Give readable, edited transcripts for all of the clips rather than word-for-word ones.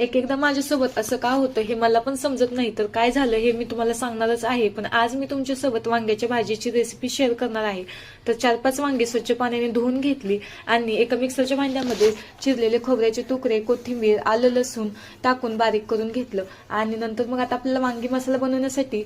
एक एकदा माझ्यासोबत असं का होतं हे मला पण समजत नाही, तर काय झालं हे मी तुम्हाला सांगणारच आहे. पण आज मी तुमच्यासोबत वांग्याच्या भाजीची रेसिपी शेअर करणार आहे. तर 4-5 वांगी स्वच्छ पाण्याने धुवून घेतली आणि एका मिक्सरच्या भांड्यामध्ये चिरलेले खोबऱ्याचे तुकडे, कोथिंबीर, आलं लसूण टाकून बारीक करून घेतलं. आणि नंतर मग आता आपल्याला वांगी मसाला बनवण्यासाठी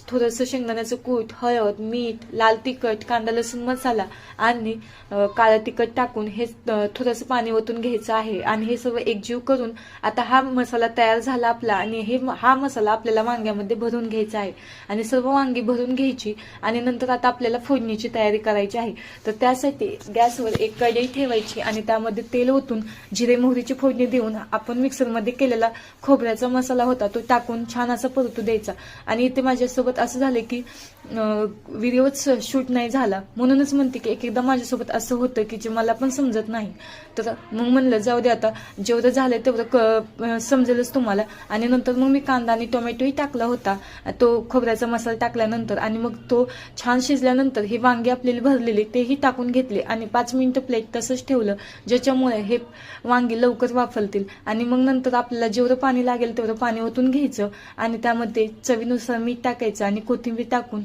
थोडंसं शेंगदाण्याचं कूट, हळद, मीठ, लाल तिखट, कांदा लसूण मसाला आणि काळं तिखट टाकून हे थोडंसं पाणी ओतून घ्यायचं आहे. आणि हे सर्व एकजीव करून आता हा मसाला तयार झाला आपला. आणि हा मसाला आपल्याला वांग्यामध्ये भरून घ्यायचा आहे आणि सर्व वांगी भरून घ्यायची. आणि नंतर आता आपल्याला फोडणीची तयारी करायची आहे. तर त्यासाठी गॅसवर एक कढई ठेवायची आणि त्यामध्ये तेल ओतून जिरे मोहरीची फोडणी देऊन आपण मिक्सरमध्ये केलेला खोबऱ्याचा मसाला होता तो टाकून छान असा परतू द्यायचा. आणि इथे माझ्यासोबत असं झालं की व्हिडिओच शूट नाही झाला, म्हणूनच म्हणते की एक एकदा माझ्यासोबत असं होतं की जे मला पण समजत नाही. तर मग म्हणलं जाऊ दे, आता जेवढं झालं तेवढं समजेलच तुम्हाला. आणि नंतर मग मी कांदा आणि टोमॅटोही टाकला होता तो खोबऱ्याचा मसाला टाकल्यानंतर. आणि मग तो छान शिजल्यानंतर ही वांगी आपल्याला भरलेली तेही टाकून घेतले आणि 5 मिनिटं प्लेट तसंच ठेवलं, ज्याच्यामुळे हे वांगी लवकर वाफलतील. आणि मग नंतर आपल्याला जेवढं पाणी लागेल तेवढं पाणी ओतून घ्यायचं आणि त्यामध्ये चवीनुसार मीठ टाकायचं आणि कोथिंबीर टाकून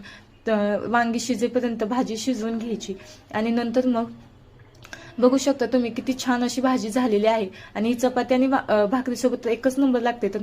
वांगी शिजेपर्यंत भाजी शिजवून घ्यायची. आणि नंतर मग बघू शकता तुम्ही किती छान अशी भाजी झालेली आहे. आणि ही चपाती आणि भाकरीसोबत एकच नंबर लागते. तर